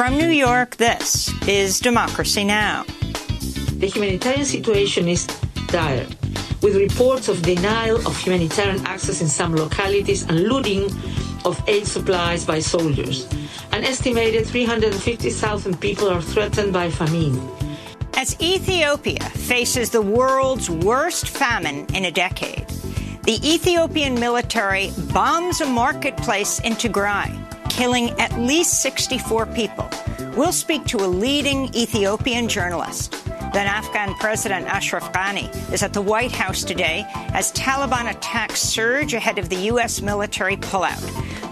From New York, this is Democracy Now! The humanitarian situation is dire, with reports of denial of humanitarian access in some localities and looting of aid supplies by soldiers. An estimated 350,000 people are threatened by famine. As Ethiopia faces the world's worst famine in a decade, the Ethiopian military bombs a marketplace in Tigray, killing at least 64 people. We'll speak to a leading Ethiopian journalist. Then Afghan President Ashraf Ghani is at the White House today as Taliban attacks surge ahead of the U.S. military pullout.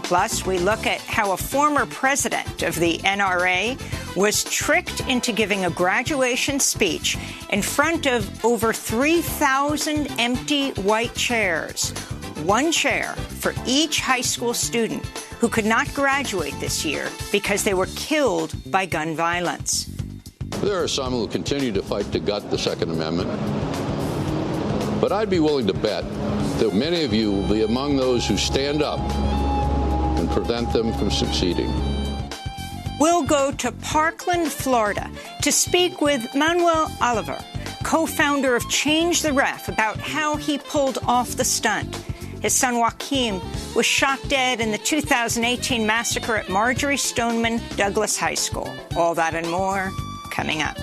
Plus, we look at how a former president of the NRA was tricked into giving a graduation speech in front of over 3,000 empty white chairs, one chair for each high school student who could not graduate this year because they were killed by gun violence. There are some who continue to fight to gut the Second Amendment, but I'd be willing to bet that many of you will be among those who stand up and prevent them from succeeding. We'll go to Parkland, Florida, to speak with Manuel Oliver, co-founder of Change the Ref, about how he pulled off the stunt. His son Joaquim was shot dead in the 2018 massacre at Marjory Stoneman Douglas High School. All that and more coming up.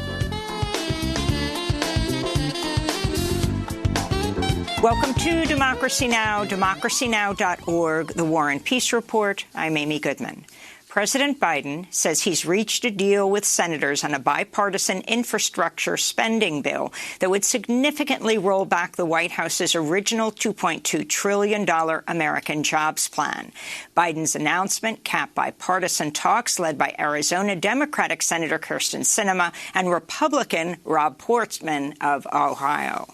Welcome to Democracy Now!, democracynow.org, The War and Peace Report. I'm Amy Goodman. President Biden says he's reached a deal with senators on a bipartisan infrastructure spending bill that would significantly roll back the White House's original $2.2 trillion American Jobs Plan. Biden's announcement capped bipartisan talks led by Arizona Democratic Senator Kyrsten Sinema and Republican Rob Portman of Ohio.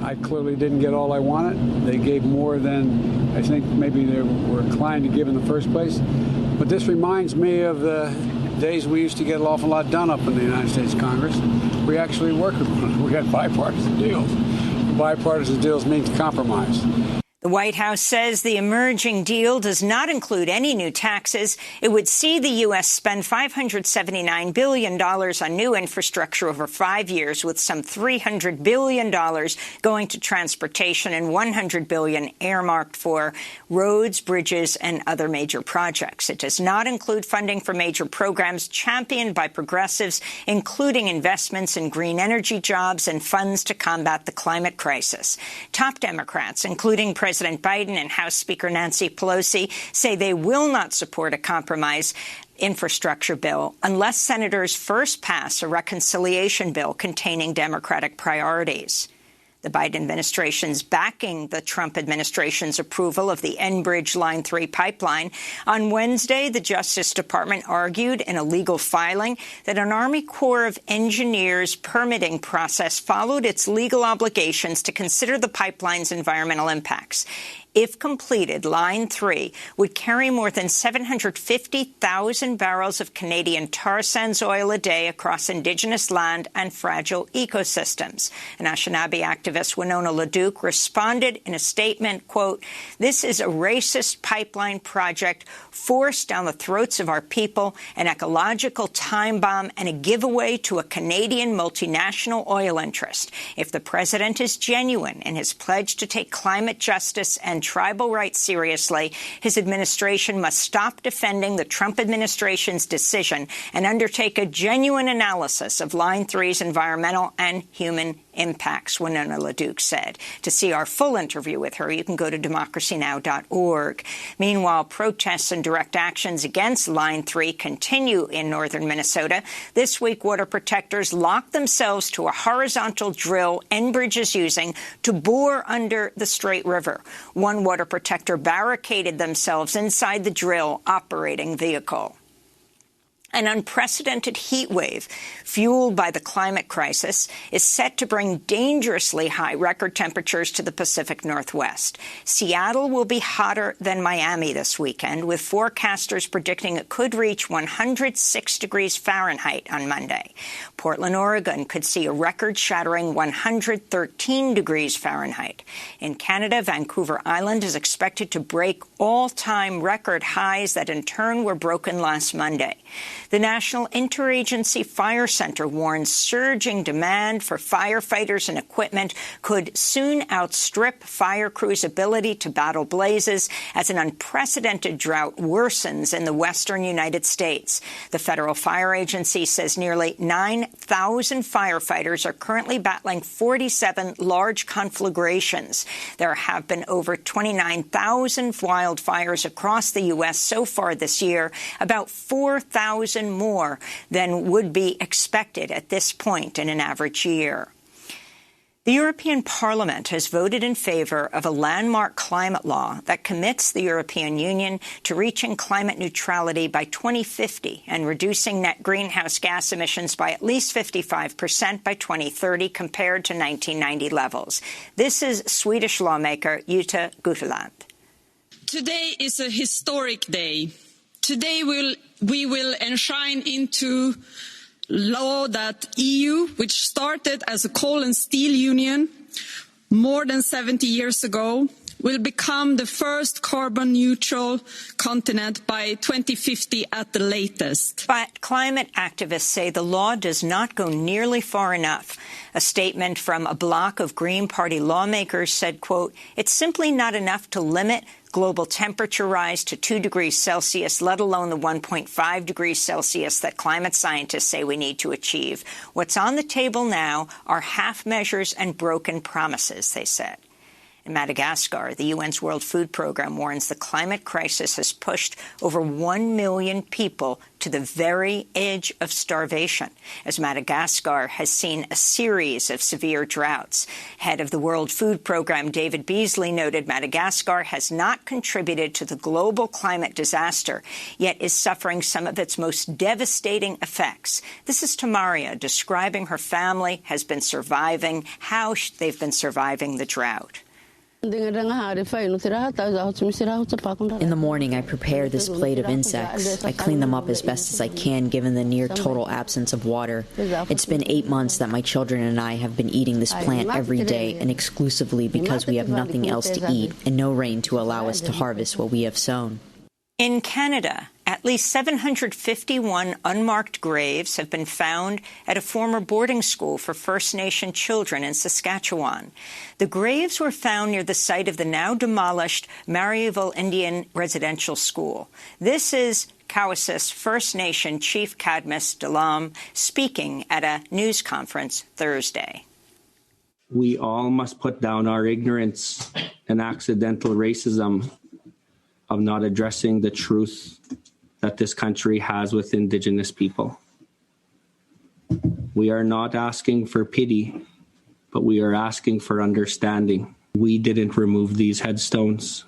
I clearly didn't get all I wanted. They gave more than I think maybe they were inclined to give in the first place. But this reminds me of the days we used to get an awful lot done up in the United States Congress. We actually worked with one. We had bipartisan deals. Bipartisan deals means compromise. The White House says the emerging deal does not include any new taxes. It would see the U.S. spend $579 billion on new infrastructure over 5 years, with some $300 billion going to transportation and $100 billion earmarked for roads, bridges, and other major projects. It does not include funding for major programs championed by progressives, including investments in green energy jobs and funds to combat the climate crisis. Top Democrats, including President Biden and House Speaker Nancy Pelosi, say they will not support a compromise infrastructure bill unless senators first pass a reconciliation bill containing Democratic priorities. The Biden administration's backing the Trump administration's approval of the Enbridge Line 3 pipeline. On Wednesday, the Justice Department argued in a legal filing that an Army Corps of Engineers permitting process followed its legal obligations to consider the pipeline's environmental impacts. If completed, Line 3 would carry more than 750,000 barrels of Canadian tar sands oil a day across Indigenous land and fragile ecosystems. An Anishinaabe activist, Winona LaDuke, responded in a statement, quote, "This is a racist pipeline project forced down the throats of our people, an ecological time bomb, and a giveaway to a Canadian multinational oil interest. If the president is genuine in his pledge to take climate justice and tribal rights seriously, his administration must stop defending the Trump administration's decision and undertake a genuine analysis of Line 3's environmental and human impacts," Winona LaDuke said. To see our full interview with her, you can go to democracynow.org. Meanwhile, protests and direct actions against Line 3 continue in northern Minnesota. This week, water protectors locked themselves to a horizontal drill Enbridge is using to bore under the Straight River. One water protector barricaded themselves inside the drill operating vehicle. An unprecedented heat wave fueled by the climate crisis is set to bring dangerously high record temperatures to the Pacific Northwest. Seattle will be hotter than Miami this weekend, with forecasters predicting it could reach 106 degrees Fahrenheit on Monday. Portland, Oregon could see a record-shattering 113 degrees Fahrenheit. In Canada, Vancouver Island is expected to break all-time record highs that in turn were broken last Monday. The National Interagency Fire Center warns surging demand for firefighters and equipment could soon outstrip fire crews' ability to battle blazes as an unprecedented drought worsens in the western United States. The Federal Fire Agency says nearly 9,000 firefighters are currently battling 47 large conflagrations. There have been over 29,000 wildfires across the U.S. so far this year, about 4,000 more than would be expected at this point in an average year. The European Parliament has voted in favor of a landmark climate law that commits the European Union to reaching climate neutrality by 2050 and reducing net greenhouse gas emissions by at least 55% by 2030 compared to 1990 levels. This is Swedish lawmaker Jutta Guteland. Today is a historic day. Today we will enshrine into law that EU, which started as a coal and steel union more than 70 years ago, will become the first carbon-neutral continent by 2050 at the latest. But climate activists say the law does not go nearly far enough. A statement from a bloc of Green Party lawmakers said, quote, "It's simply not enough to limit global temperature rise to 2 degrees Celsius, let alone the 1.5 degrees Celsius that climate scientists say we need to achieve. What's on the table now are half measures and broken promises," they said. In Madagascar, the UN's World Food Programme warns the climate crisis has pushed over 1 million people to the very edge of starvation, as Madagascar has seen a series of severe droughts. Head of the World Food Programme, David Beasley, noted Madagascar has not contributed to the global climate disaster, yet is suffering some of its most devastating effects. This is Tamaria describing her family has been surviving, how they've been surviving the drought. In the morning, I prepare this plate of insects. I clean them up as best as I can, given the near total absence of water. It's been 8 months that my children and I have been eating this plant every day, and exclusively because we have nothing else to eat and no rain to allow us to harvest what we have sown. In Canada, at least 751 unmarked graves have been found at a former boarding school for First Nation children in Saskatchewan. The graves were found near the site of the now-demolished Marieville Indian Residential School. This is Cowessess First Nation Chief Cadmus Delam speaking at a news conference Thursday. We all must put down our ignorance and accidental racism of not addressing the truth that this country has with Indigenous people. We are not asking for pity, but we are asking for understanding. We didn't remove these headstones.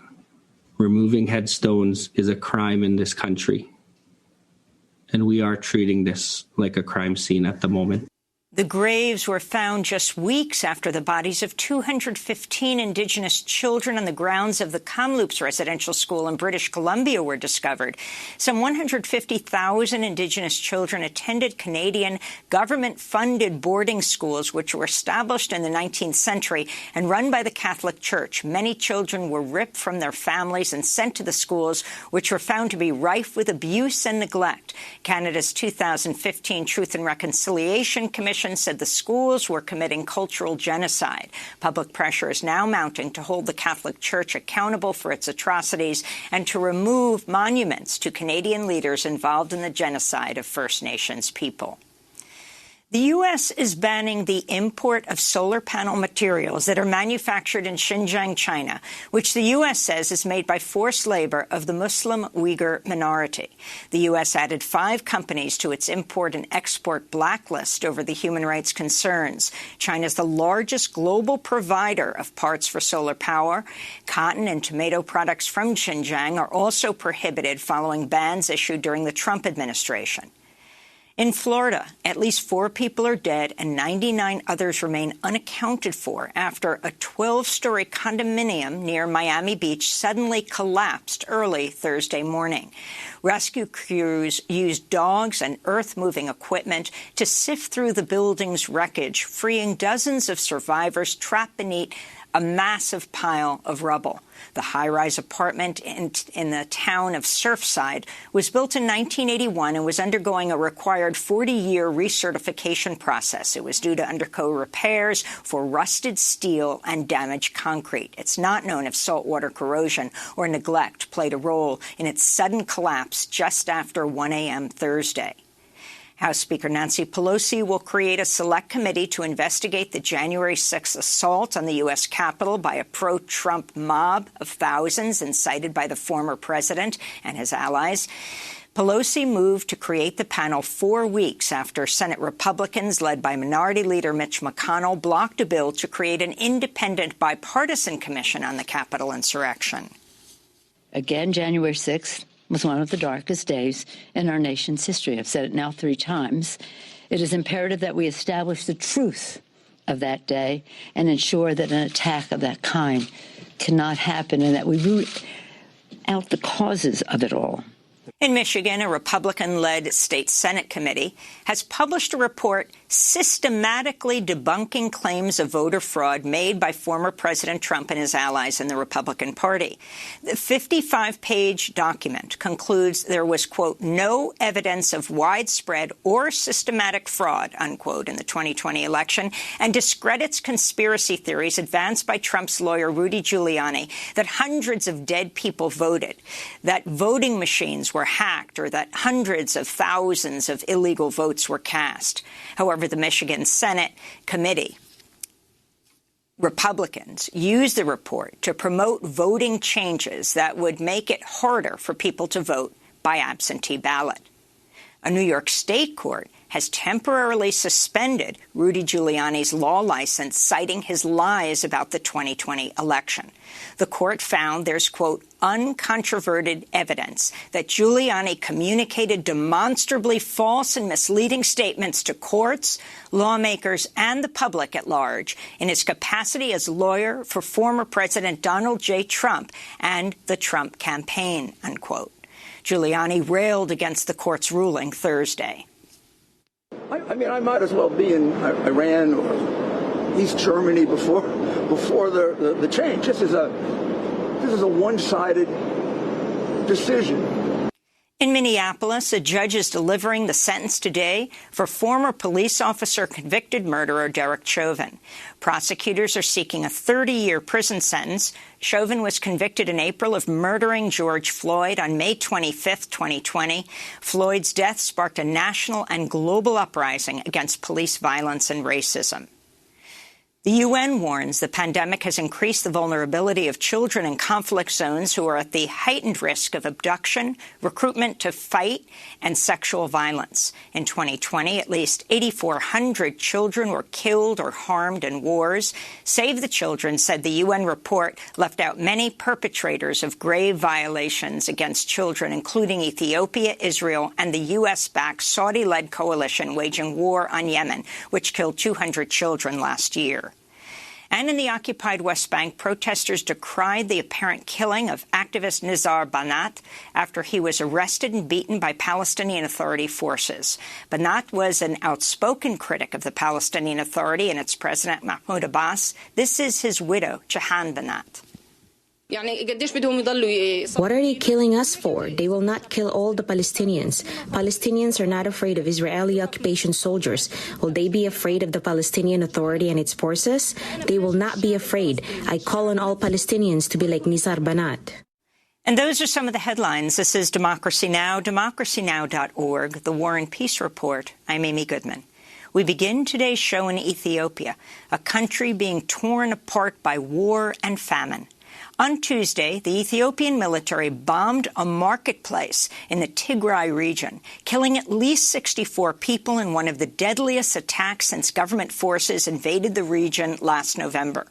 Removing headstones is a crime in this country, and we are treating this like a crime scene at the moment. The graves were found just weeks after the bodies of 215 Indigenous children on the grounds of the Kamloops Residential School in British Columbia were discovered. Some 150,000 Indigenous children attended Canadian government-funded boarding schools, which were established in the 19th century and run by the Catholic Church. Many children were ripped from their families and sent to the schools, which were found to be rife with abuse and neglect. Canada's 2015 Truth and Reconciliation Commission said the schools were committing cultural genocide. Public pressure is now mounting to hold the Catholic Church accountable for its atrocities and to remove monuments to Canadian leaders involved in the genocide of First Nations people. The U.S. is banning the import of solar panel materials that are manufactured in Xinjiang, China, which the U.S. says is made by forced labor of the Muslim Uyghur minority. The U.S. added 5 companies to its import and export blacklist over the human rights concerns. China is the largest global provider of parts for solar power. Cotton and tomato products from Xinjiang are also prohibited following bans issued during the Trump administration. In Florida, at least 4 people are dead and 99 others remain unaccounted for after a 12-story condominium near Miami Beach suddenly collapsed early Thursday morning. Rescue crews used dogs and earth-moving equipment to sift through the building's wreckage, freeing dozens of survivors trapped beneath a massive pile of rubble. The high-rise apartment in the town of Surfside was built in 1981 and was undergoing a required 40-year recertification process. It was due to undergo repairs for rusted steel and damaged concrete. It's not known if saltwater corrosion or neglect played a role in its sudden collapse just after 1 a.m. Thursday. House Speaker Nancy Pelosi will create a select committee to investigate the January 6th assault on the U.S. Capitol by a pro-Trump mob of thousands incited by the former president and his allies. Pelosi moved to create the panel 4 weeks after Senate Republicans, led by Minority Leader Mitch McConnell, blocked a bill to create an independent bipartisan commission on the Capitol insurrection. Again, January 6th. Was one of the darkest days in our nation's history. I've said it now 3 times. It is imperative that we establish the truth of that day and ensure that an attack of that kind cannot happen and that we root out the causes of it all. In Michigan, a Republican-led state Senate committee has published a report systematically debunking claims of voter fraud made by former President Trump and his allies in the Republican Party. The 55-page document concludes there was, quote, no evidence of widespread or systematic fraud, unquote, in the 2020 election, and discredits conspiracy theories advanced by Trump's lawyer Rudy Giuliani that hundreds of dead people voted, that voting machines were hacked, or that hundreds of thousands of illegal votes were cast. However, the Michigan Senate committee, Republicans, used the report to promote voting changes that would make it harder for people to vote by absentee ballot. A New York state court has temporarily suspended Rudy Giuliani's law license, citing his lies about the 2020 election. The court found there's, quote, uncontroverted evidence that Giuliani communicated demonstrably false and misleading statements to courts, lawmakers, and the public at large in his capacity as lawyer for former President Donald J. Trump and the Trump campaign, unquote. Giuliani railed against the court's ruling Thursday. I mean, I might as well be in Iran or East Germany before the change. This is a one-sided decision. In Minneapolis, a judge is delivering the sentence today for former police officer convicted murderer Derek Chauvin. Prosecutors are seeking a 30-year prison sentence. Chauvin was convicted in April of murdering George Floyd on May 25, 2020. Floyd's death sparked a national and global uprising against police violence and racism. The UN warns the pandemic has increased the vulnerability of children in conflict zones who are at the heightened risk of abduction, recruitment to fight, and sexual violence. In 2020, at least 8,400 children were killed or harmed in wars. Save the Children said the UN report left out many perpetrators of grave violations against children, including Ethiopia, Israel, and the U.S.-backed Saudi-led coalition waging war on Yemen, which killed 200 children last year. And in the occupied West Bank, protesters decried the apparent killing of activist Nizar Banat after he was arrested and beaten by Palestinian Authority forces. Banat was an outspoken critic of the Palestinian Authority and its president, Mahmoud Abbas. This is his widow, Jahan Banat. What are they killing us for? They will not kill all the Palestinians. Palestinians are not afraid of Israeli occupation soldiers. Will they be afraid of the Palestinian Authority and its forces? They will not be afraid. I call on all Palestinians to be like Nizar Banat. And those are some of the headlines. This is Democracy Now!, democracynow.org, The War and Peace Report. I'm Amy Goodman. We begin today's show in Ethiopia, a country being torn apart by war and famine. On Tuesday, the Ethiopian military bombed a marketplace in the Tigray region, killing at least 64 people in one of the deadliest attacks since government forces invaded the region last November.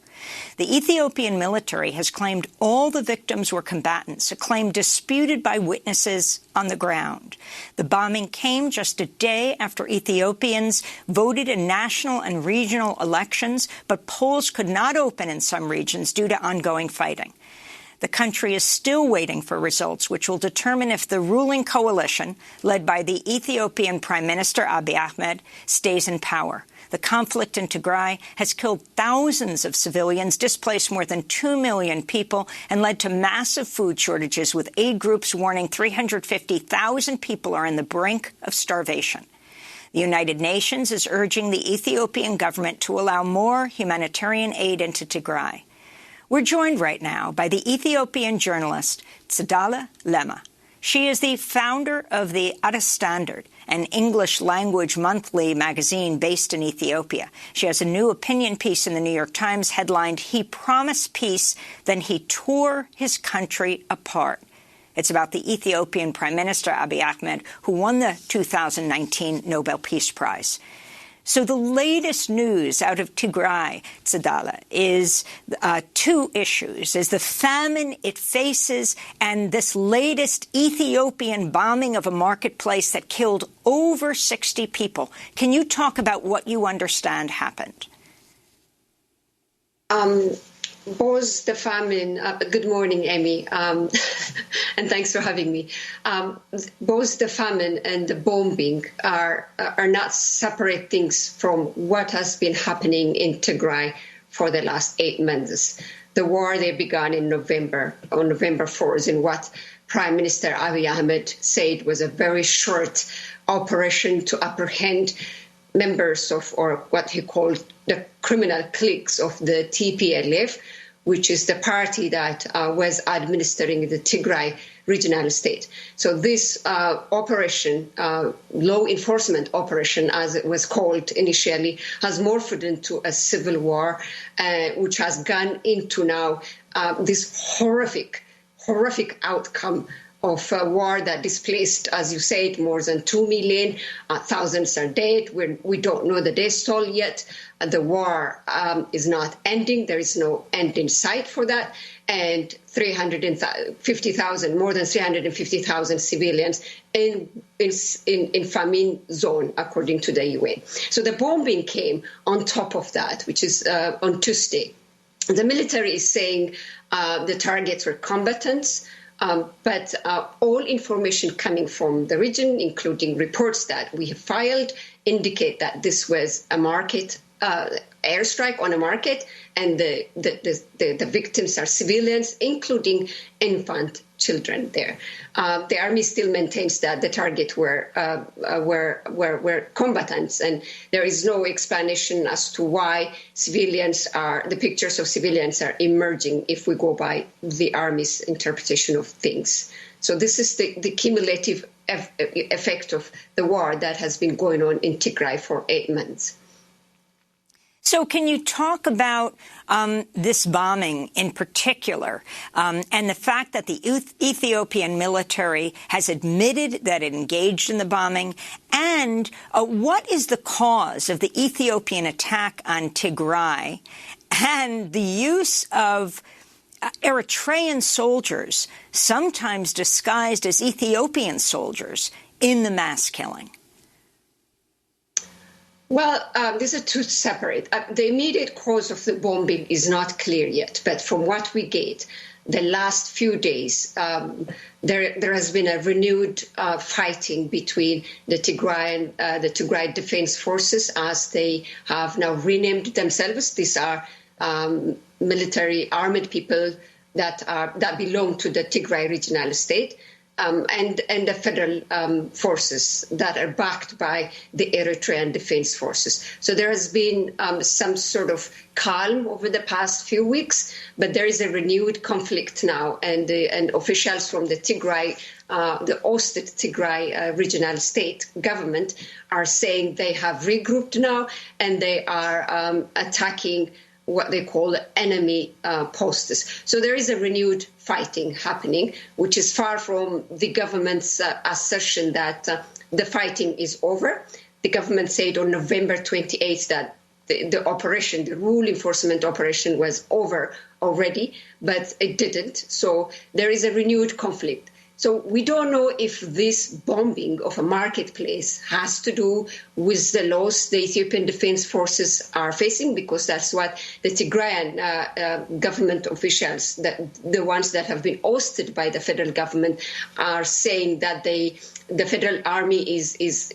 The Ethiopian military has claimed all the victims were combatants, a claim disputed by witnesses on the ground. The bombing came just a day after Ethiopians voted in national and regional elections, but polls could not open in some regions due to ongoing fighting. The country is still waiting for results which will determine if the ruling coalition, led by the Ethiopian Prime Minister Abiy Ahmed, stays in power. The conflict in Tigray has killed thousands of civilians, displaced more than 2 million people, and led to massive food shortages, with aid groups warning 350,000 people are on the brink of starvation. The United Nations is urging the Ethiopian government to allow more humanitarian aid into Tigray. We're joined right now by the Ethiopian journalist Tsedala Lema. She is the founder of the Addis Standard, an English-language monthly magazine based in Ethiopia. She has a new opinion piece in the New York Times headlined, "He Promised Peace, Then He Tore His Country Apart." It's about the Ethiopian Prime Minister Abiy Ahmed, who won the 2019 Nobel Peace Prize. So the latest news out of Tigray, Tsedala, is two issues, is the famine it faces and this latest Ethiopian bombing of a marketplace that killed over 60 people. Can you talk about what you understand happened? Both the famine, good morning, Amy, and thanks for having me. Both the famine and the bombing are not separate things from what has been happening in Tigray for the last 8 months. The war, they began in November, on November 4th, in what Prime Minister Abiy Ahmed said was a very short operation to apprehend members of, or what he called the criminal cliques of the TPLF, which is the party that was administering the Tigray regional state. So this operation, law enforcement operation, as it was called initially, has morphed into a civil war, which has gone into now this horrific outcome of a war that displaced, as you said, more than 2 million. Thousands are dead. We don't know the death toll yet. The war is not ending. There is no end in sight for that. And 350,000, more than 350,000 civilians in famine zone, according to the UN. So the bombing came on top of that, which is on Tuesday. The military is saying the targets were combatants. But all information coming from the region, including reports that we have filed, indicate that this was a market airstrike on a market, and the victims are civilians, including infant children there. The army still maintains that the target were combatants, and there is no explanation as to why the pictures of civilians are emerging if we go by the army's interpretation of things. So this is the cumulative effect of the war that has been going on in Tigray for 8 months. So can you talk about this bombing in particular and the fact that the Ethiopian military has admitted that it engaged in the bombing? And what is the cause of the Ethiopian attack on Tigray and the use of Eritrean soldiers, sometimes disguised as Ethiopian soldiers, in the mass killing? Well, these are two separate. The immediate cause of the bombing is not clear yet, but from what we get, the last few days, there has been a renewed fighting between the Tigray Defense Forces, as they have now renamed themselves. These are military armed people that belong to the Tigray regional state. And the federal forces that are backed by the Eritrean Defense Forces. So there has been some sort of calm over the past few weeks, but there is a renewed conflict now, and officials from the Tigray, the ousted Tigray regional state government, are saying they have regrouped now, and they are attacking what they call enemy posts. So there is a renewed fighting happening, which is far from the government's assertion that the fighting is over. The government said on November 28th that the operation, the rule enforcement operation, was over already, but it didn't. So there is a renewed conflict. So we don't know if this bombing of a marketplace has to do with the loss the Ethiopian Defense Forces are facing, because that's what the Tigrayan government officials, the ones that have been ousted by the federal government, are saying that the federal army is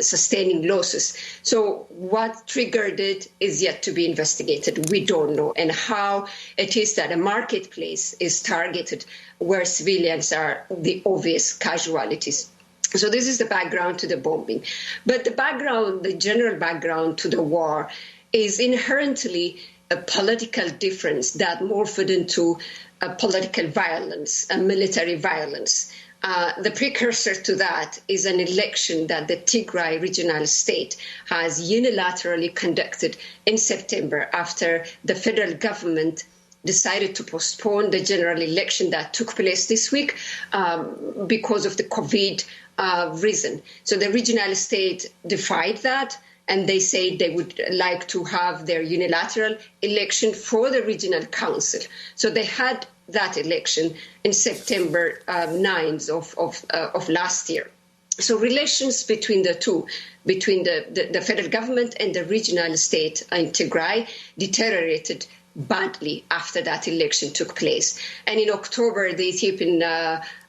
sustaining losses. So what triggered it is yet to be investigated. We don't know. And how it is that a marketplace is targeted where civilians are the obvious casualties. So this is the background to the bombing. But the general background to the war is inherently a political difference that morphed into a political violence, a military violence. The precursor to that is an election that the Tigray regional state has unilaterally conducted in September after the federal government decided to postpone the general election that took place this week because of the COVID reason. So the regional state defied that, and they said they would like to have their unilateral election for the regional council. So they had that election in September 9th of last year. So relations between the two, between the federal government and the regional state in Tigray, deteriorated badly after that election took place. And in October, the Ethiopian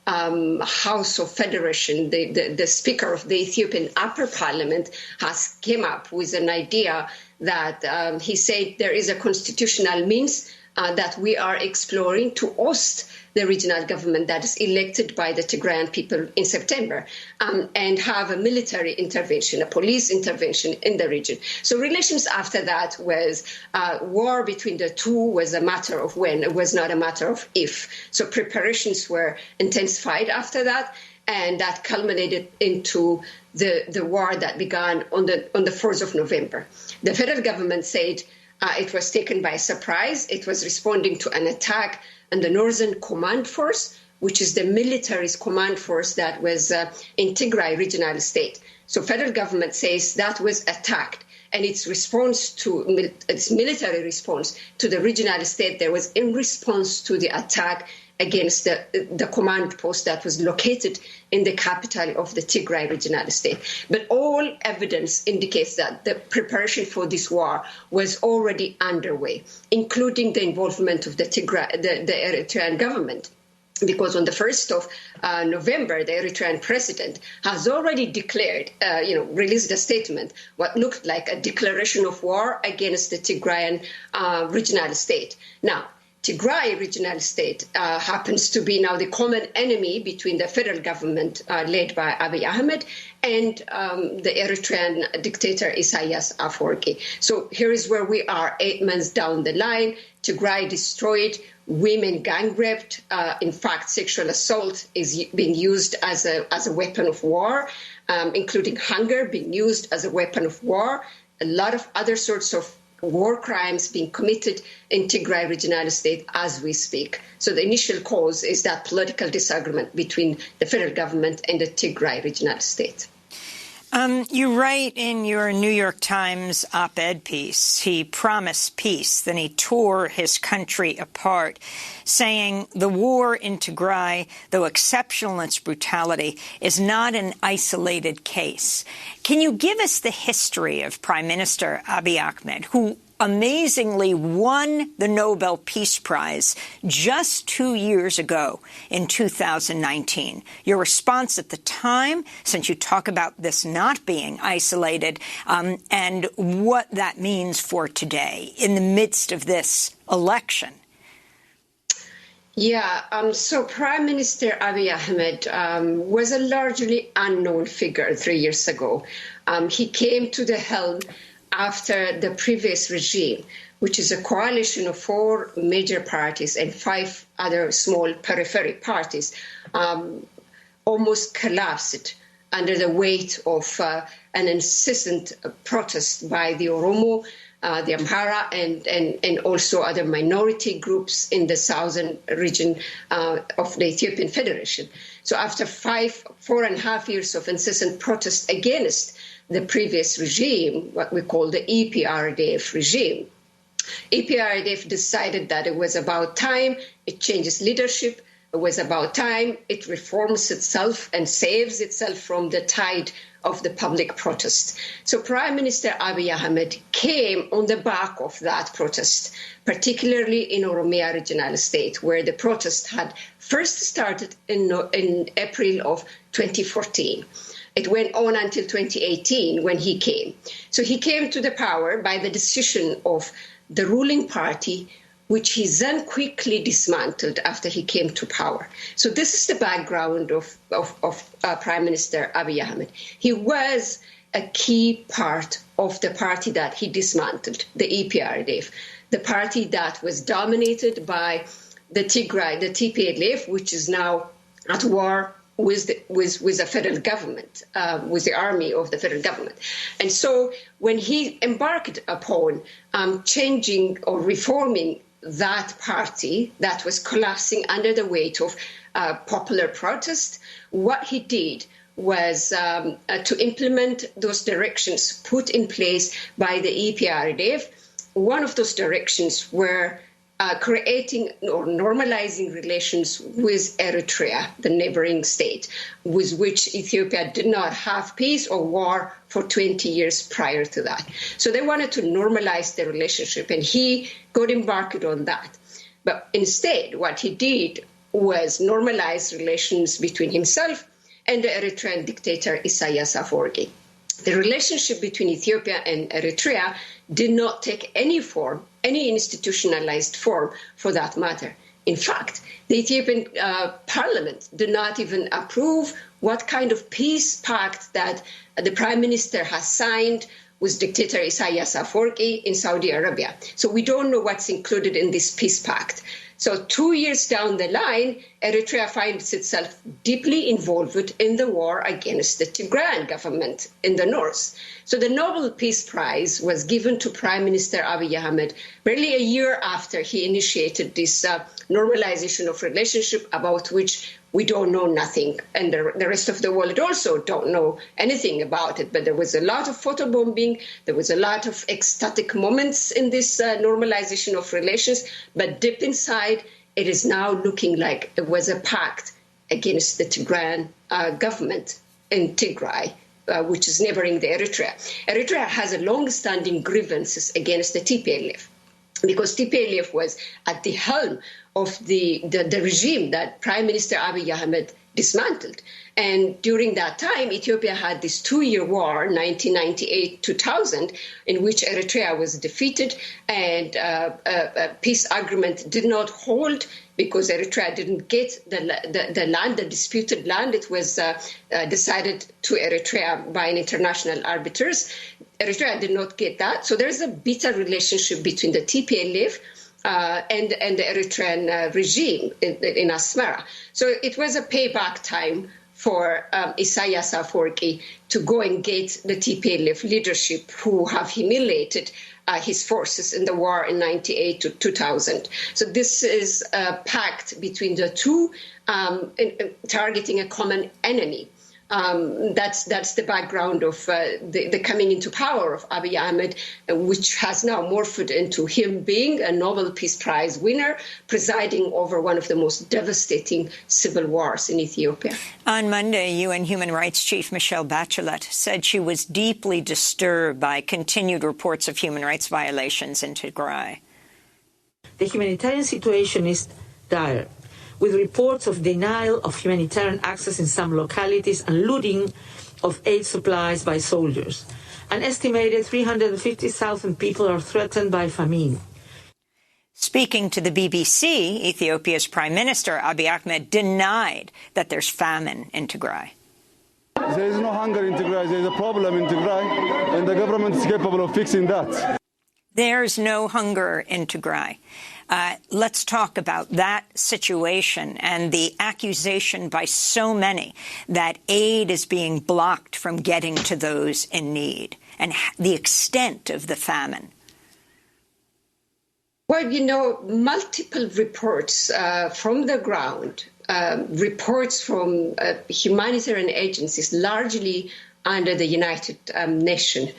House of Federation, the Speaker of the Ethiopian Upper Parliament, has came up with an idea that he said there is a constitutional means that we are exploring to oust the regional government that is elected by the Tigrayan people in September, and have a military intervention, a police intervention in the region. So relations after that was war between the two was a matter of when, it was not a matter of if. So preparations were intensified after that, and that culminated into the war that began on the 4th of November. The federal government said it was taken by surprise. It was responding to an attack on the Northern Command Force, which is the military's command force that was in Tigray regional state. So federal government says that was attacked, and its military response to the regional state there was in response to the attack against the command post that was located in the capital of the Tigray regional state. But all evidence indicates that the preparation for this war was already underway, including the involvement of the Eritrean government. Because on the 1st of November, the Eritrean president has already declared, released a statement, what looked like a declaration of war against the Tigrayan regional state. Now, Tigray regional state happens to be now the common enemy between the federal government led by Abiy Ahmed and the Eritrean dictator Isaias Afwerki. So here is where we are 8 months down the line. Tigray destroyed, women gang raped. In fact, sexual assault is being used as a weapon of war, including hunger being used as a weapon of war. A lot of other sorts of war crimes being committed in Tigray regional state as we speak. So the initial cause is that political disagreement between the federal government and the Tigray regional state. You write in your New York Times op-ed piece, he promised peace, then he tore his country apart, saying the war in Tigray, though exceptional in its brutality, is not an isolated case. Can you give us the history of Prime Minister Abiy Ahmed, who amazingly won the Nobel Peace Prize just 2 years ago in 2019. Your response at the time, since you talk about this not being isolated, and what that means for today in the midst of this election. Yeah, so Prime Minister Abiy Ahmed was a largely unknown figure 3 years ago. He came to the helm after the previous regime, which is a coalition of 4 major parties and 5 other small periphery parties, almost collapsed under the weight of an incessant protest by the Oromo, the Amhara, and also other minority groups in the southern region of the Ethiopian Federation. So after 4.5 years of incessant protest against the previous regime, what we call the EPRDF regime, EPRDF decided that it was about time it changes leadership, It was about time it reforms itself and saves itself from the tide of the public protest. So Prime Minister Abiy Ahmed came on the back of that protest, particularly in Oromia Regional State, where the protest had first started in April of 2014. It went on until 2018 when he came. So he came to the power by the decision of the ruling party, which he then quickly dismantled after he came to power. So this is the background of Prime Minister Abiy Ahmed. He was a key part of the party that he dismantled, the EPRDF, the party that was dominated by the Tigray, the TPLF, which is now at war with the federal government, with the army of the federal government. And so when he embarked upon changing or reforming that party that was collapsing under the weight of popular protest, what he did was to implement those directions put in place by the EPRDF. One of those directions were creating or normalizing relations with Eritrea, the neighboring state, with which Ethiopia did not have peace or war for 20 years prior to that. So they wanted to normalize the relationship, and he got embarked on that. But instead, what he did was normalize relations between himself and the Eritrean dictator Isaias Afwerki. The relationship between Ethiopia and Eritrea did not take any form, any institutionalized form for that matter. In fact, the Ethiopian parliament did not even approve what kind of peace pact that the prime minister has signed with dictator Isaias Afwerki in Saudi Arabia. So we don't know what's included in this peace pact. So 2 years down the line, Eritrea finds itself deeply involved in the war against the Tigrayan government in the north. So the Nobel Peace Prize was given to Prime Minister Abiy Ahmed barely a year after he initiated this normalization of relationship about which we don't know nothing. And the rest of the world also don't know anything about it. But there was a lot of photobombing. There was a lot of ecstatic moments in this normalization of relations. But deep inside, it is now looking like it was a pact against the Tigrayan government in Tigray, which is neighboring the Eritrea. Eritrea has a long-standing grievances against the TPLF, because TPLF was at the helm of the regime that Prime Minister Abiy Ahmed dismantled. And during that time, Ethiopia had this 2-year war, 1998-2000, in which Eritrea was defeated, and a peace agreement did not hold because Eritrea didn't get the land, the disputed land. It was decided to Eritrea by an international arbiters. Eritrea did not get that. So there's a bitter relationship between the TPLF and the Eritrean regime in Asmara. So it was a payback time for Isaias Afwerki to go and get the TPLF leadership, who have humiliated his forces in the war in 1998-2000. So this is a pact between the two, targeting a common enemy. That's the background of the coming into power of Abiy Ahmed, which has now morphed into him being a Nobel Peace Prize winner, presiding over one of the most devastating civil wars in Ethiopia. On Monday, UN Human Rights Chief Michelle Bachelet said she was deeply disturbed by continued reports of human rights violations in Tigray. The humanitarian situation is dire, with reports of denial of humanitarian access in some localities and looting of aid supplies by soldiers. An estimated 350,000 people are threatened by famine. Speaking to the BBC, Ethiopia's Prime Minister Abiy Ahmed denied that there's famine in Tigray. There is no hunger in Tigray. There is a problem in Tigray, and the government is capable of fixing that. There's no hunger in Tigray. Let's talk about that situation and the accusation by so many that aid is being blocked from getting to those in need, and the extent of the famine. Well, you know, multiple reports from the ground, reports from humanitarian agencies, largely under the United Nations,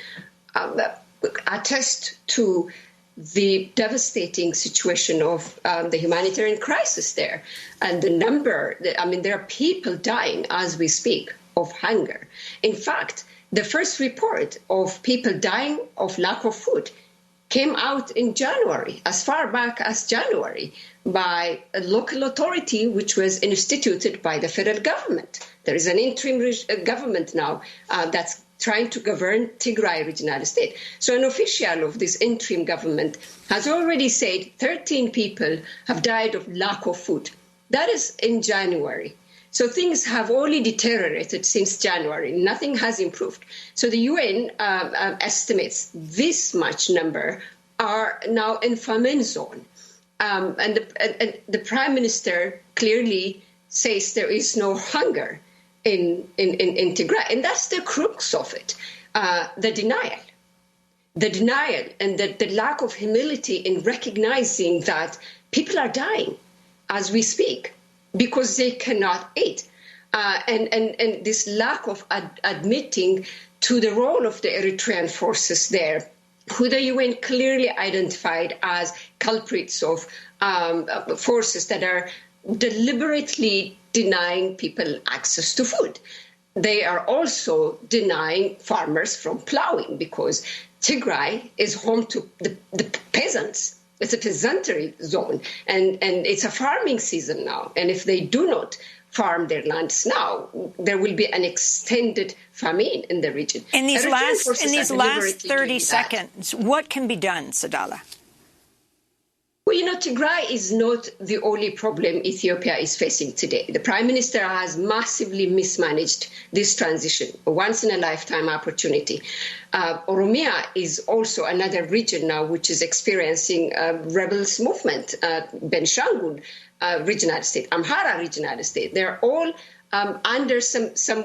attest to the devastating situation of the humanitarian crisis there. And the number, there are people dying as we speak of hunger. In fact, the first report of people dying of lack of food came out in January, as far back as January, by a local authority which was instituted by the federal government. There is an interim government now that's trying to govern Tigray Regional State. So an official of this interim government has already said 13 people have died of lack of food. That is in January. So things have only deteriorated since January. Nothing has improved. So the UN estimates this much number are now in famine zone. And the Prime Minister clearly says there is no hunger in Tigray. And that's the crux of it, the denial. The denial and the lack of humility in recognizing that people are dying as we speak because they cannot eat. And this lack of admitting to the role of the Eritrean forces there, who the UN clearly identified as culprits of forces that are deliberately denying people access to food. They are also denying farmers from plowing because Tigray is home to the peasants. It's a peasantry zone, and it's a farming season now. And if they do not farm their lands now, there will be an extended famine in the region. In these last 30 seconds, what can be done, Sadala? Well, Tigray is not the only problem Ethiopia is facing today. The Prime Minister has massively mismanaged this transition, a once-in-a-lifetime opportunity. Oromia is also another region now which is experiencing a rebels movement, Benishangul regional state, Amhara regional state. They're all under some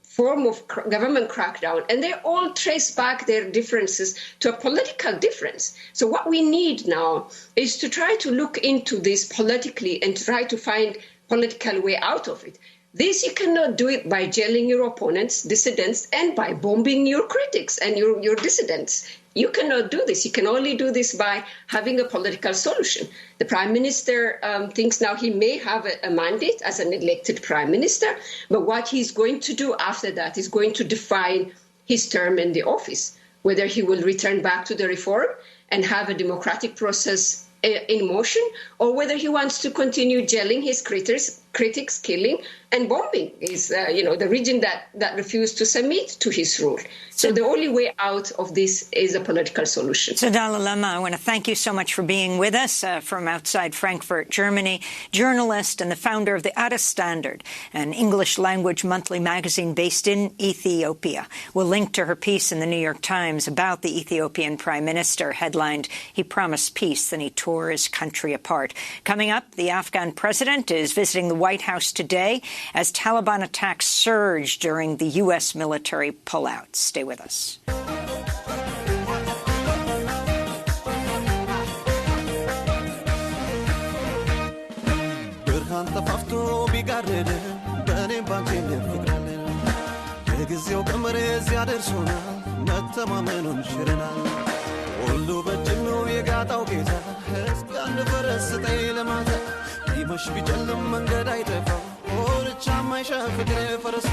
form of government crackdown, and they all trace back their differences to a political difference. So what we need now is to try to look into this politically and try to find political way out of it. This you cannot do it by jailing your opponents, dissidents, and by bombing your critics and your dissidents. You cannot do this. You can only do this by having a political solution. The Prime Minister thinks now he may have a mandate as an elected Prime Minister, but what he's going to do after that is going to define his term in the office, whether he will return back to the reform and have a democratic process in motion, or whether he wants to continue jailing his critics, killing and bombing is, the region that refused to submit to his rule. So the only way out of this is a political solution. Sadala Lema, I want to thank you so much for being with us from outside Frankfurt, Germany, journalist and the founder of the Addis Standard, an English-language monthly magazine based in Ethiopia. We'll link to her piece in the New York Times about the Ethiopian Prime Minister, headlined, "He Promised Peace, Then He Tore His Country Apart." Coming up, the Afghan president is visiting the White House today as Taliban attacks surge during the U.S. military pullout. Stay with us. مش بيجلم من قد يدفع ورجع ما يشاف فكرة فرس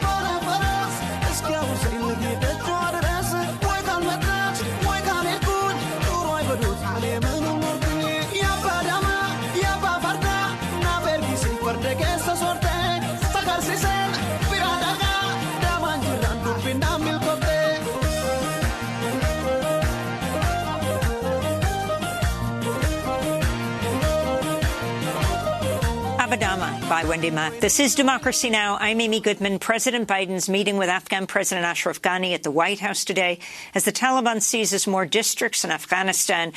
وانا فرس اسكاو زي اللي بيدجوا رأس ويكان مدرج ويكان يكون وراي بدوت عليه من المرتني يا بادما يا بافردا نابرقي سيفرد كيسا صورتك سكر سيسن بيراداقا دامان جران دوبين نامل كوبتك Abadama by Wendy Mack. This is Democracy Now! I'm Amy Goodman. President Biden's meeting with Afghan President Ashraf Ghani at the White House today as the Taliban seizes more districts in Afghanistan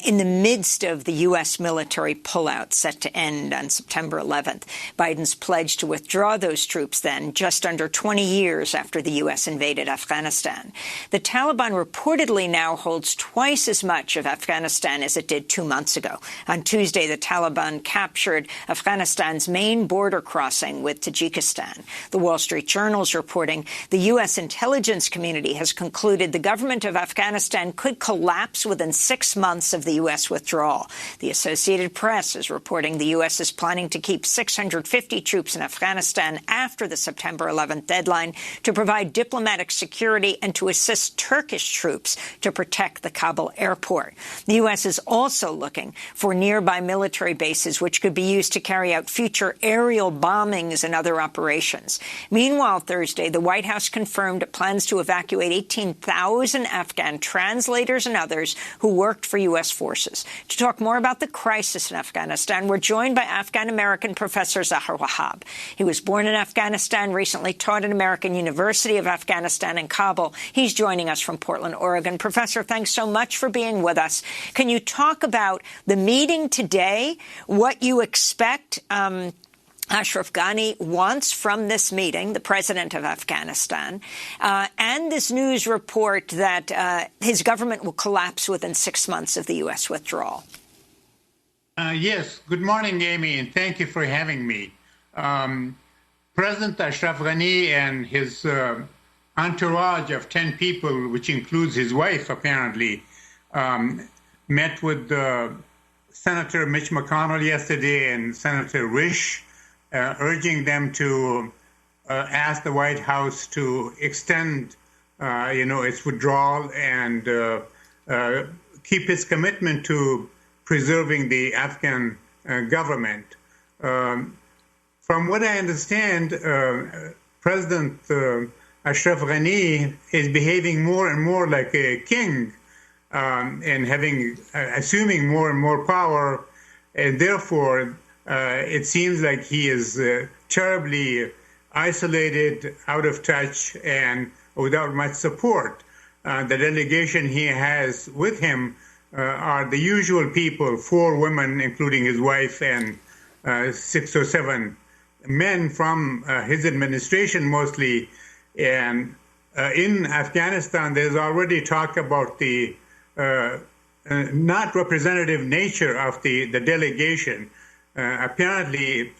in the midst of the U.S. military pullout set to end on September 11th. Biden's pledge to withdraw those troops then, just under 20 years after the U.S. invaded Afghanistan. The Taliban reportedly now holds twice as much of Afghanistan as it did 2 months ago. On Tuesday, the Taliban captured Afghanistan's main southern border crossing with Tajikistan. The Wall Street Journal is reporting the U.S. intelligence community has concluded the government of Afghanistan could collapse within 6 months of the U.S. withdrawal. The Associated Press is reporting the U.S. is planning to keep 650 troops in Afghanistan after the September 11th deadline to provide diplomatic security and to assist Turkish troops to protect the Kabul airport. The U.S. is also looking for nearby military bases which could be used to carry out future aerial bombings and other operations. Meanwhile, Thursday, the White House confirmed it plans to evacuate 18,000 Afghan translators and others who worked for U.S. forces. To talk more about the crisis in Afghanistan, we're joined by Afghan-American professor Zahar Wahab. He was born in Afghanistan, recently taught at American University of Afghanistan in Kabul. He's joining us from Portland, Oregon. Professor, thanks so much for being with us. Can you talk about the meeting today, what you expect Ashraf Ghani wants from this meeting, the president of Afghanistan, and this news report that his government will collapse within 6 months of the U.S. withdrawal? Yes. Good morning, Amy, and thank you for having me. President Ashraf Ghani and his entourage of 10 people, which includes his wife, apparently, met with Senator Mitch McConnell yesterday and Senator Risch, urging them to ask the White House to extend, its withdrawal and keep its commitment to preserving the Afghan government. From what I understand, President Ashraf Ghani is behaving more and more like a king and assuming more and more power, and therefore it seems like he is terribly isolated, out of touch, and without much support. The delegation he has with him are the usual people, 4 women, including his wife, and 6 or 7 men from his administration mostly. And in Afghanistan, there's already talk about the not representative nature of the delegation. Apparently,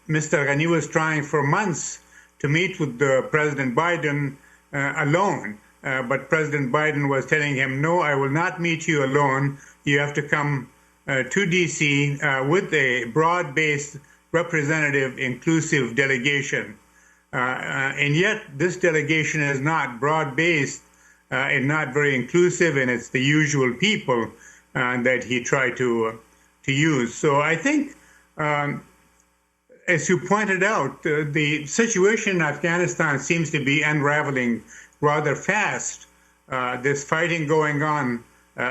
Mr. Ghani was trying for months to meet with President Biden alone. But President Biden was telling him, no, I will not meet you alone. You have to come to D.C. With a broad-based, representative, inclusive delegation. And yet this delegation is not broad-based and not very inclusive, and it's the usual people that he tried to use. So I think, as you pointed out, the situation in Afghanistan seems to be unraveling rather fast. There's fighting going on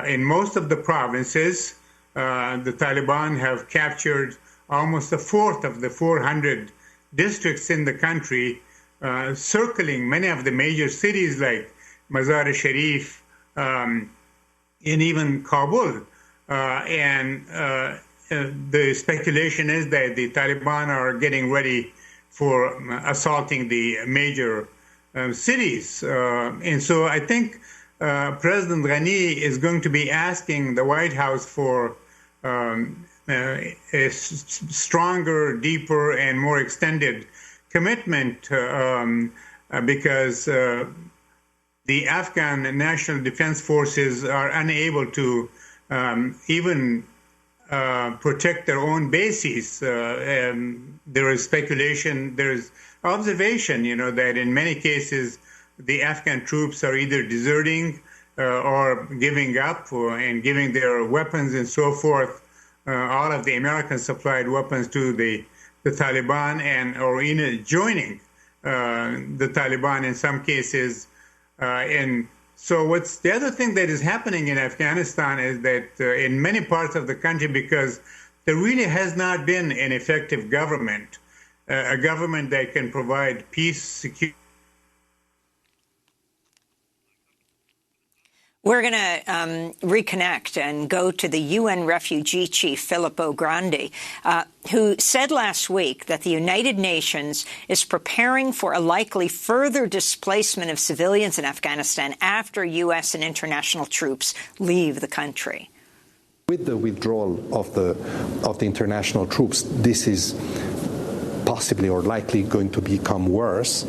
in most of the provinces. The Taliban have captured almost a fourth of the 400 districts in the country, circling many of the major cities like Mazar-e-Sharif and even Kabul. The speculation is that the Taliban are getting ready for assaulting the major cities. And so I think President Ghani is going to be asking the White House for a stronger, deeper, and more extended commitment because the Afghan National Defense Forces are unable to even protect their own bases. There is speculation, there is observation, that in many cases the Afghan troops are either deserting or giving up and giving their weapons and so forth, all of the American-supplied weapons to the Taliban or joining the Taliban in some cases. And so what's the other thing that is happening in Afghanistan is that in many parts of the country, because there really has not been an effective government, a government that can provide peace, security. We're going to reconnect and go to the UN refugee chief, Filippo Grandi, who said last week that the United Nations is preparing for a likely further displacement of civilians in Afghanistan after U.S. and international troops leave the country. With the withdrawal of the international troops, this is possibly or likely going to become worse,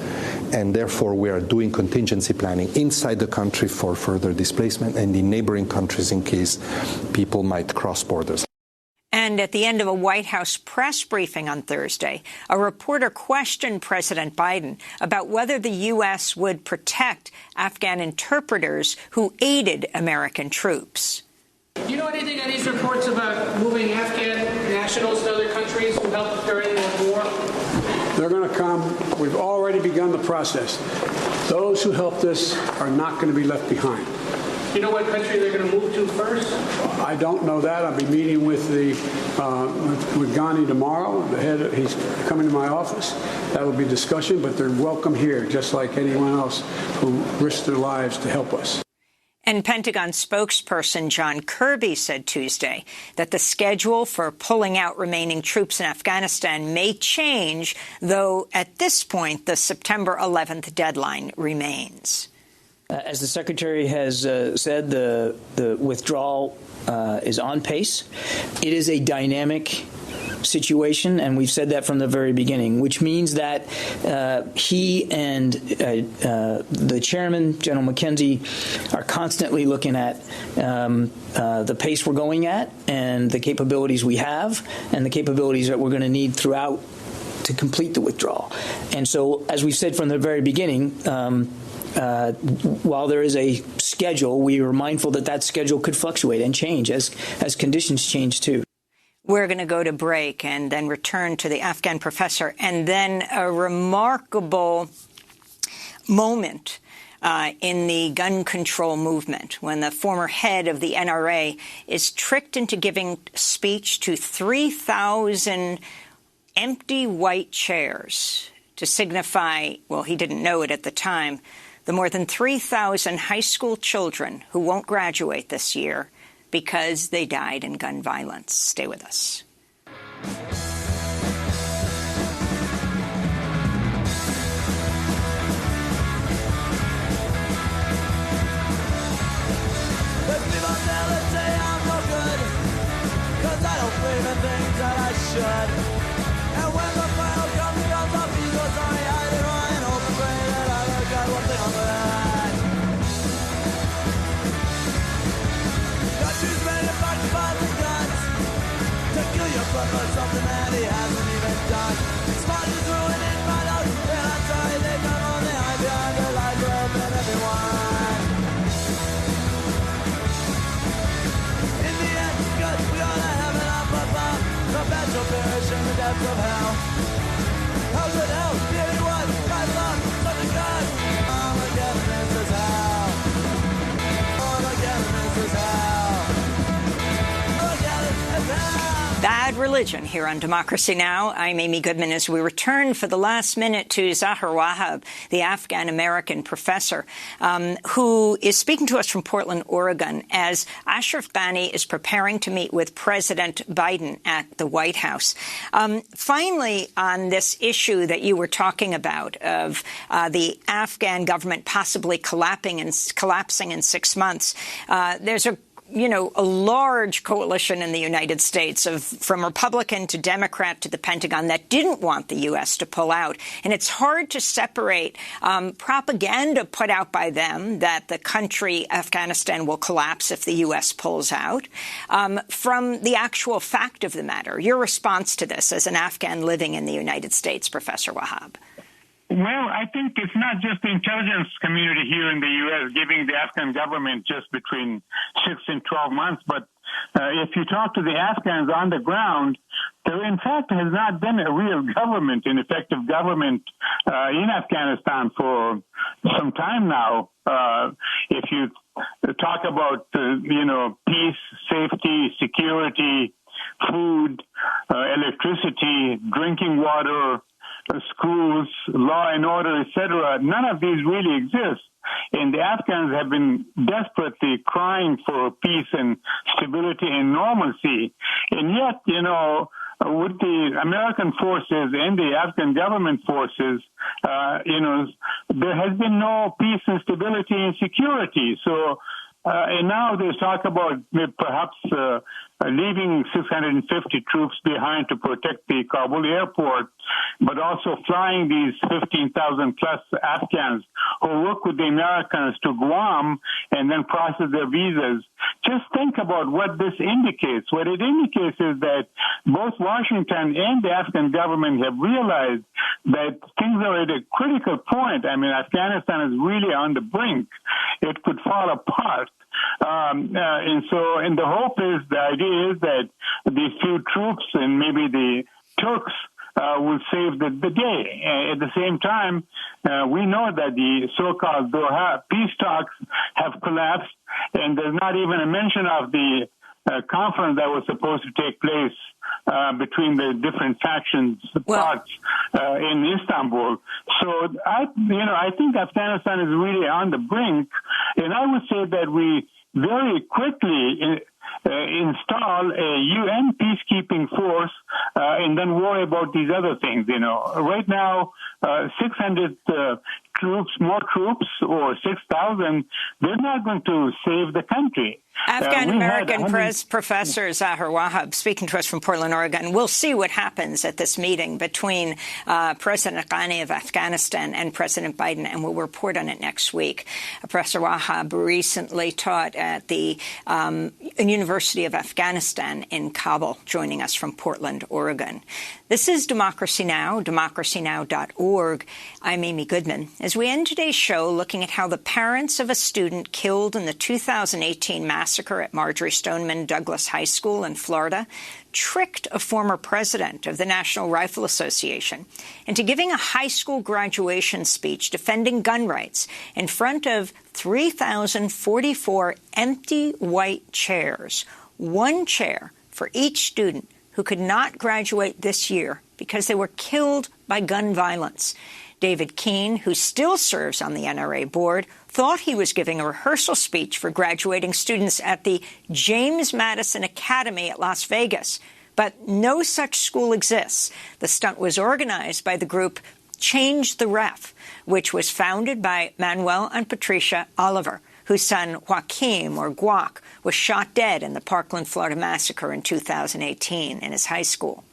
and therefore we are doing contingency planning inside the country for further displacement and in neighboring countries in case people might cross borders. And at the end of a White House press briefing on Thursday, a reporter questioned President Biden about whether the U.S. would protect Afghan interpreters who aided American troops. Do you know anything on these reports about moving Afghan nationals to other countries who helped during the war? They're going to come. We've already begun the process. Those who helped us are not going to be left behind. Do you know what country they're going to move to first? I don't know that. I'll be meeting with with Ghani tomorrow. He's coming to my office. That will be discussion, but they're welcome here, just like anyone else who risked their lives to help us. And Pentagon spokesperson John Kirby said Tuesday that the schedule for pulling out remaining troops in Afghanistan may change, though at this point the September 11th deadline remains. As the Secretary has said, the withdrawal is on pace. It is a dynamic situation, and we've said that from the very beginning, which means that he and the chairman, General McKenzie, are constantly looking at the pace we're going at and the capabilities we have and the capabilities that we're going to need throughout to complete the withdrawal. And so, as we've said from the very beginning, while there is a schedule, we are mindful that that schedule could fluctuate and change as conditions change, too. We're going to go to break and then return to the Afghan professor, and then a remarkable moment in the gun control movement when the former head of the NRA is tricked into giving speech to 3,000 empty white chairs to signify, well, he didn't know it at the time, the more than 3,000 high school children who won't graduate this year because they died in gun violence. Stay with us. Something that he hasn't even done. Smart is ruining my life, and I'm sorry they come on the high behind the light bulb and everyone. In the end, good, we ought to have it up above. The bad shall perish in the depths of hell. How's it hell? Did what? God love, something good. Armageddon is as hell. Armageddon is as hell. Armageddon is hell. Bad religion here on Democracy Now! I'm Amy Goodman as we return for the last minute to Zahar Wahab, the Afghan-American professor, who is speaking to us from Portland, Oregon, as Ashraf Ghani is preparing to meet with President Biden at the White House. Finally, on this issue that you were talking about of the Afghan government possibly collapsing in 6 months, there's a large coalition in the United States from Republican to Democrat to the Pentagon that didn't want the U.S. to pull out. And it's hard to separate propaganda put out by them that the country, Afghanistan, will collapse if the U.S. pulls out from the actual fact of the matter. Your response to this as an Afghan living in the United States, Professor Wahab? Well, I think it's not just the intelligence community here in the U.S. giving the Afghan government just between 6 and 12 months, but if you talk to the Afghans on the ground, there in fact has not been a real government, an effective government in Afghanistan for some time now. If you talk about, peace, safety, security, food, electricity, drinking water, schools, law and order, etc., none of these really exist. And the Afghans have been desperately crying for peace and stability and normalcy. And yet, with the American forces and the Afghan government forces, there has been no peace and stability and security. So And now there's talk about perhaps leaving 650 troops behind to protect the Kabul airport, but also flying these 15,000 plus Afghans who work with the Americans to Guam and then process their visas. Just think about what this indicates. What it indicates is that both Washington and the Afghan government have realized that things are at a critical point. I mean, Afghanistan is really on the brink. It could fall apart. And the hope is, the idea is that these few troops and maybe the Turks will save the day. At the same time, we know that the so-called Doha peace talks have collapsed, and there's not even a mention of the conference that was supposed to take place between the different factions parts in Istanbul. So I think Afghanistan is really on the brink, and I would say that we very quickly install a UN peacekeeping force and then worry about these other things. Right now, 600 troops, more troops, or 6,000, they're not going to save the country. Afghan-American Professor Zahir Wahab speaking to us from Portland, Oregon. We'll see what happens at this meeting between President Ghani of Afghanistan and President Biden, and we'll report on it next week. Professor Wahab recently taught at the University of Afghanistan in Kabul, joining us from Portland, Oregon. This is Democracy Now!, democracynow.org. I'm Amy Goodman. As we end today's show looking at how the parents of a student killed in the 2018 massacre at Marjory Stoneman Douglas High School in Florida tricked a former president of the National Rifle Association into giving a high school graduation speech defending gun rights in front of 3,044 empty white chairs, one chair for each student who could not graduate this year because they were killed by gun violence. David Keene, who still serves on the NRA board, thought he was giving a rehearsal speech for graduating students at the James Madison Academy at Las Vegas. But no such school exists. The stunt was organized by the group Change the Ref, which was founded by Manuel and Patricia Oliver, whose son Joaquim, or Guac, was shot dead in the Parkland, Florida massacre in 2018 in his high school.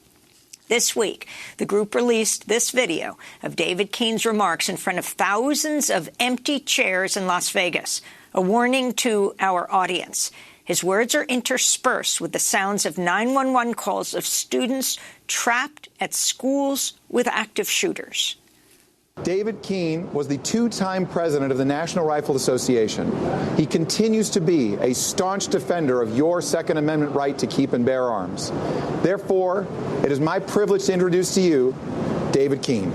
This week, the group released this video of David Keene's remarks in front of thousands of empty chairs in Las Vegas, a warning to our audience. His words are interspersed with the sounds of 911 calls of students trapped at schools with active shooters. David Keene was the two-time president of the National Rifle Association. He continues to be a staunch defender of your Second Amendment right to keep and bear arms. Therefore, it is my privilege to introduce to you David Keene.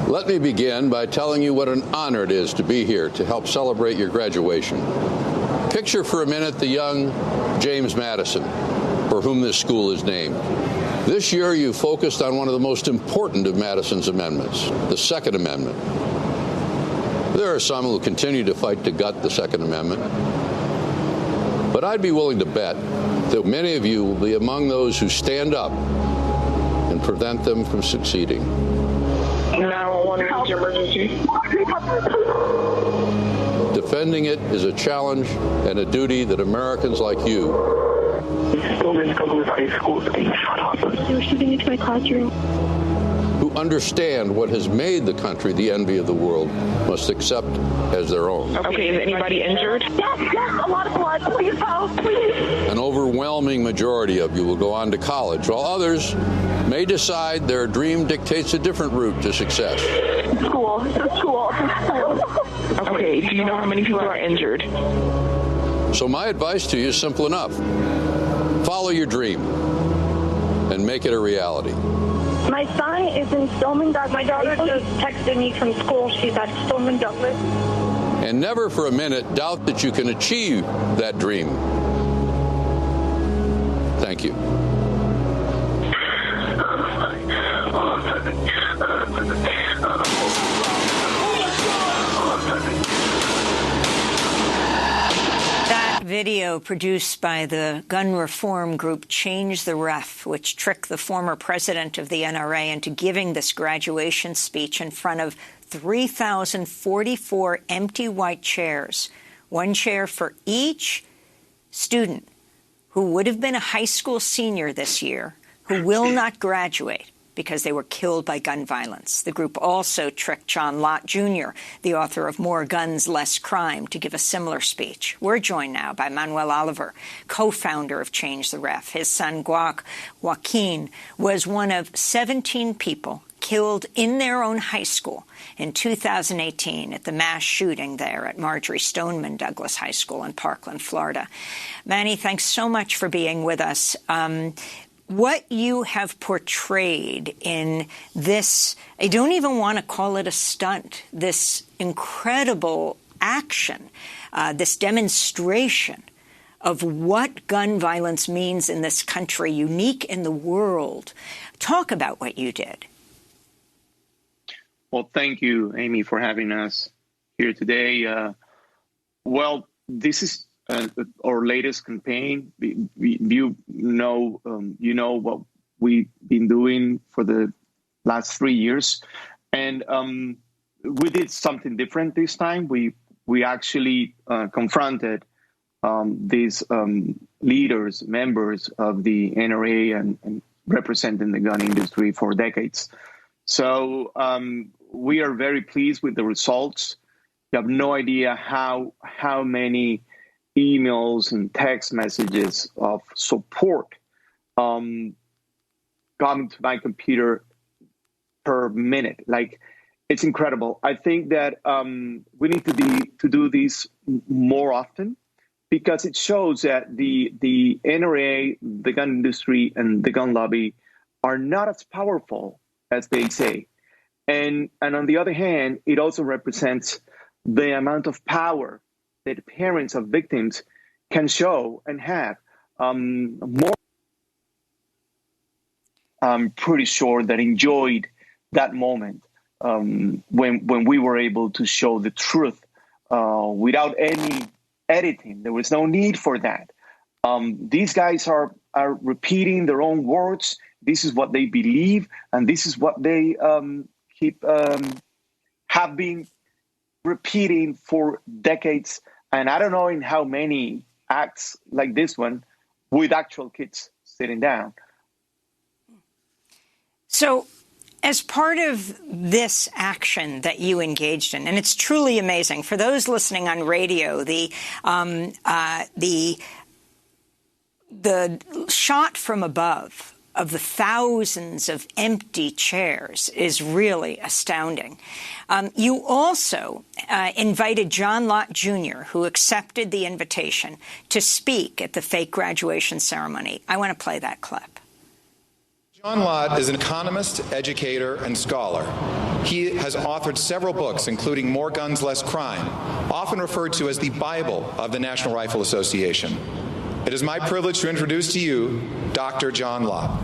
Let me begin by telling you what an honor it is to be here to help celebrate your graduation. Picture for a minute the young James Madison, for whom this school is named. This year, you focused on one of the most important of Madison's amendments, the Second Amendment. There are some who continue to fight to gut the Second Amendment. But I'd be willing to bet that many of you will be among those who stand up and prevent them from succeeding. 911 emergency. Defending it is a challenge and a duty that Americans like you They were shooting into my classroom. who understand what has made the country the envy of the world must accept as their own. Okay, is anybody injured? Yes, a lot of blood. Please help, please. An overwhelming majority of you will go on to college, while others may decide their dream dictates a different route to success. School. Okay, do you know how many people are injured? So my advice to you is simple enough. Follow your dream and make it a reality. My son is in Stoneman Douglas. My daughter just texted me from school. She's at Stoneman Douglas. And never for a minute doubt that you can achieve that dream. Thank you. Video produced by the gun reform group Change the Ref, which tricked the former president of the NRA into giving this graduation speech in front of 3,044 empty white chairs, 1 chair for each student who would have been a high school senior this year, who will not graduate because they were killed by gun violence. The group also tricked John Lott Jr., the author of More Guns, Less Crime, to give a similar speech. We're joined now by Manuel Oliver, co-founder of Change the Ref. His son, Joaquin, was one of 17 people killed in their own high school in 2018 at the mass shooting there at Marjory Stoneman Douglas High School in Parkland, Florida. Manny, thanks so much for being with us. What you have portrayed in this, I don't even want to call it a stunt, this incredible action, this demonstration of what gun violence means in this country, unique in the world. Talk about what you did. Well, thank you, Amy, for having us here today. Well, this is our latest campaign. You know what we've been doing for the last 3 years, and we did something different this time. We actually confronted these leaders, members of the NRA, and representing the gun industry for decades. So we are very pleased with the results. You have no idea how many emails and text messages of support coming to my computer per minute. Like, it's incredible. I think that we need to do this more often, because it shows that the NRA, the gun industry, and the gun lobby are not as powerful as they say. And on the other hand, it also represents the amount of power that parents of victims can show and have. More, I'm pretty sure that enjoyed that moment when we were able to show the truth without any editing. There was no need for that. These guys are repeating their own words. This is what they believe, and this is what they have been repeating for decades. And I don't know in how many acts like this one with actual kids sitting down. So as part of this action that you engaged in, and it's truly amazing, for those listening on radio, the shot from above of the thousands of empty chairs is really astounding. You also invited John Lott Jr., who accepted the invitation to speak at the fake graduation ceremony. I want to play that clip. John Lott is an economist, educator, and scholar. He has authored several books, including More Guns, Less Crime, often referred to as the Bible of the National Rifle Association. It is my privilege to introduce to you Dr. John Lott.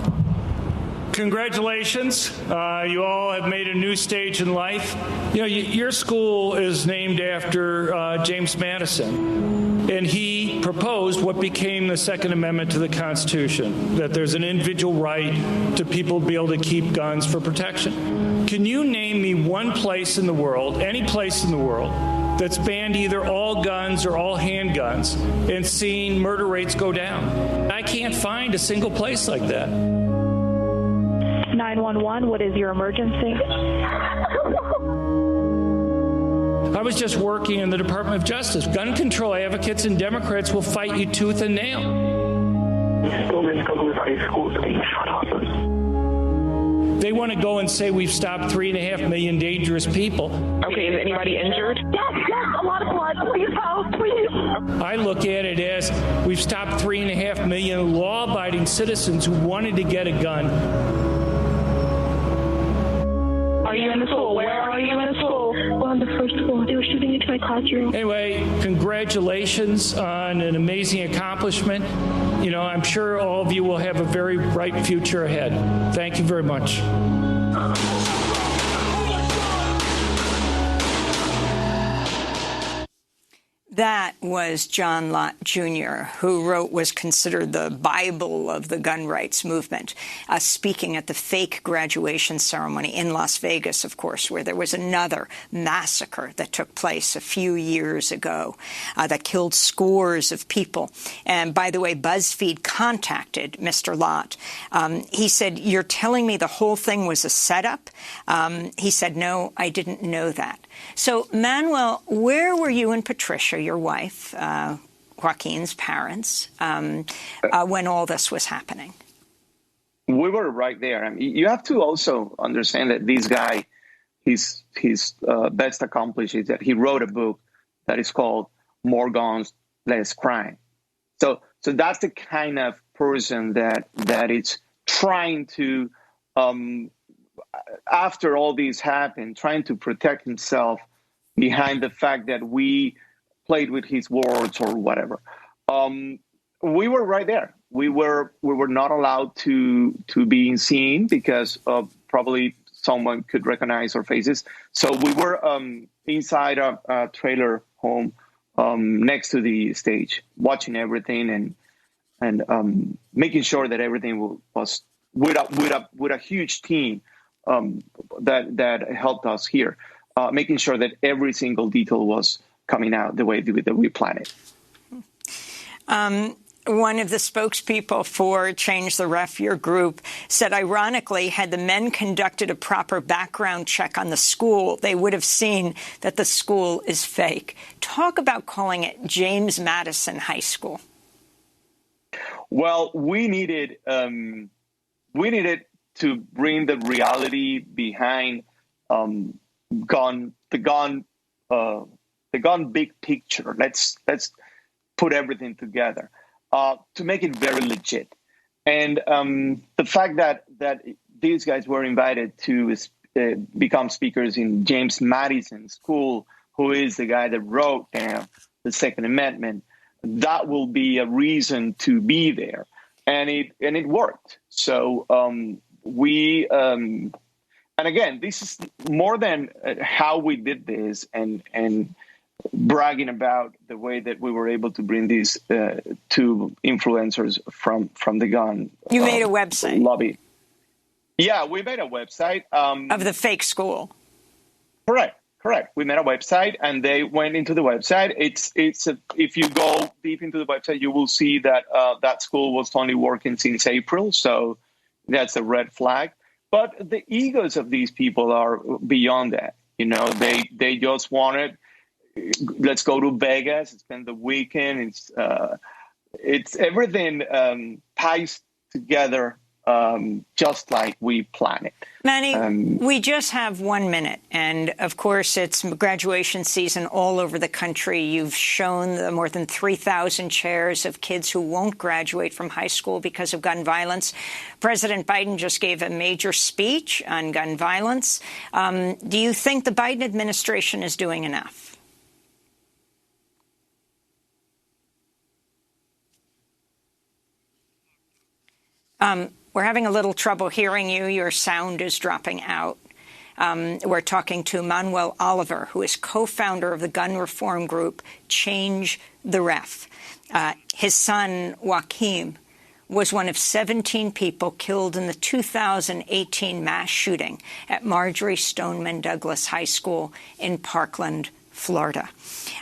Congratulations. You all have made a new stage in life. You know, your school is named after James Madison, and he proposed what became the Second Amendment to the Constitution, that there's an individual right to people to be able to keep guns for protection. Can you name me one place in the world, any place in the world, that's banned either all guns or all handguns and seen murder rates go down? I can't find a single place like that. 911, what is your emergency? I was just working in the Department of Justice. Gun control advocates and Democrats will fight you tooth and nail. They want to go and say we've stopped 3.5 million dangerous people. Okay, is anybody injured? Yes, a lot of blood. Please help, please. I look at it as we've stopped 3.5 million law-abiding citizens who wanted to get a gun. Are you in the school? Where are you in the school? Well, on the first floor. They were shooting into my classroom. Anyway, congratulations on an amazing accomplishment. You know, I'm sure all of you will have a very bright future ahead. Thank you very much. That was John Lott Jr., who was considered the Bible of the gun rights movement, speaking at the fake graduation ceremony in Las Vegas, of course, where there was another massacre that took place a few years ago that killed scores of people. And by the way, BuzzFeed contacted Mr. Lott. He said, "You're telling me the whole thing was a setup?" He said, "No, I didn't know that." So, Manuel, where were you and Patricia, your wife, Joaquin's parents, when all this was happening? We were right there. I mean, you have to also understand that this guy, his best accomplishment is that he wrote a book that is called More Guns, Less Crime. So that's the kind of person that is trying to, after all this happened, trying to protect himself behind the fact that we played with his words or whatever. We were right there. We were not allowed to be seen because probably someone could recognize our faces. So we were inside a trailer home next to the stage, watching everything and making sure that everything was with a huge team that helped us here, making sure that every single detail was coming out the way that we planned it. One of the spokespeople for Change the Ref, your group, said, ironically, had the men conducted a proper background check on the school, they would have seen that the school is fake. Talk about calling it James Madison High School. Well, we needed to bring the reality behind the gun big picture. Let's put everything together to make it very legit. And the fact that these guys were invited to become speakers in James Madison School, who is the guy that wrote down the Second Amendment, that will be a reason to be there. And it worked. So and again, this is more than how we did this and bragging about the way that we were able to bring these two influencers from the gun. You made a website lobby. Yeah, we made a website of the fake school. Correct. We made a website, and they went into the website. If you go deep into the website, you will see that that school was only working since April. So that's a red flag. But the egos of these people are beyond that. You know, they just wanted, let's go to Vegas, spend the weekend. It's everything ties together just like we planned it. Manny, we just have 1 minute. And, of course, it's graduation season all over the country. You've shown the more than 3,000 chairs of kids who won't graduate from high school because of gun violence. President Biden just gave a major speech on gun violence. Do you think the Biden administration is doing enough? We're having a little trouble hearing you. Your sound is dropping out. We're talking to Manuel Oliver, who is co-founder of the gun reform group Change the Ref. His son, Joaquin, was one of 17 people killed in the 2018 mass shooting at Marjory Stoneman Douglas High School in Parkland, Florida.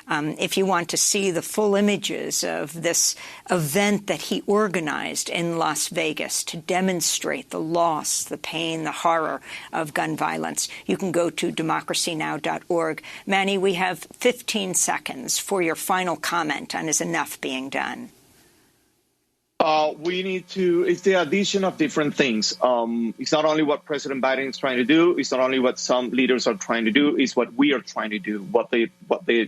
If you want to see the full images of this event that he organized in Las Vegas to demonstrate the loss, the pain, the horror of gun violence, you can go to democracynow.org. Manny, we have 15 seconds for your final comment on is enough being done. We need to, it's the addition of different things. It's not only what President Biden is trying to do. It's not only what some leaders are trying to do. It's what we are trying to do, what the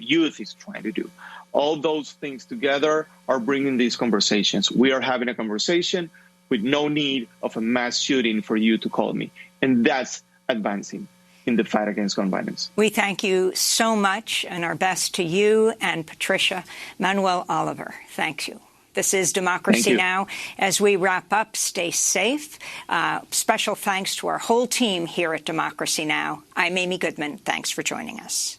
youth is trying to do. All those things together are bringing these conversations. We are having a conversation with no need of a mass shooting for you to call me. And that's advancing in the fight against gun violence. We thank you so much, and our best to you and Patricia. Manuel Oliver, thank you. This is Democracy Now! As we wrap up, stay safe. Special thanks to our whole team here at Democracy Now! I'm Amy Goodman. Thanks for joining us.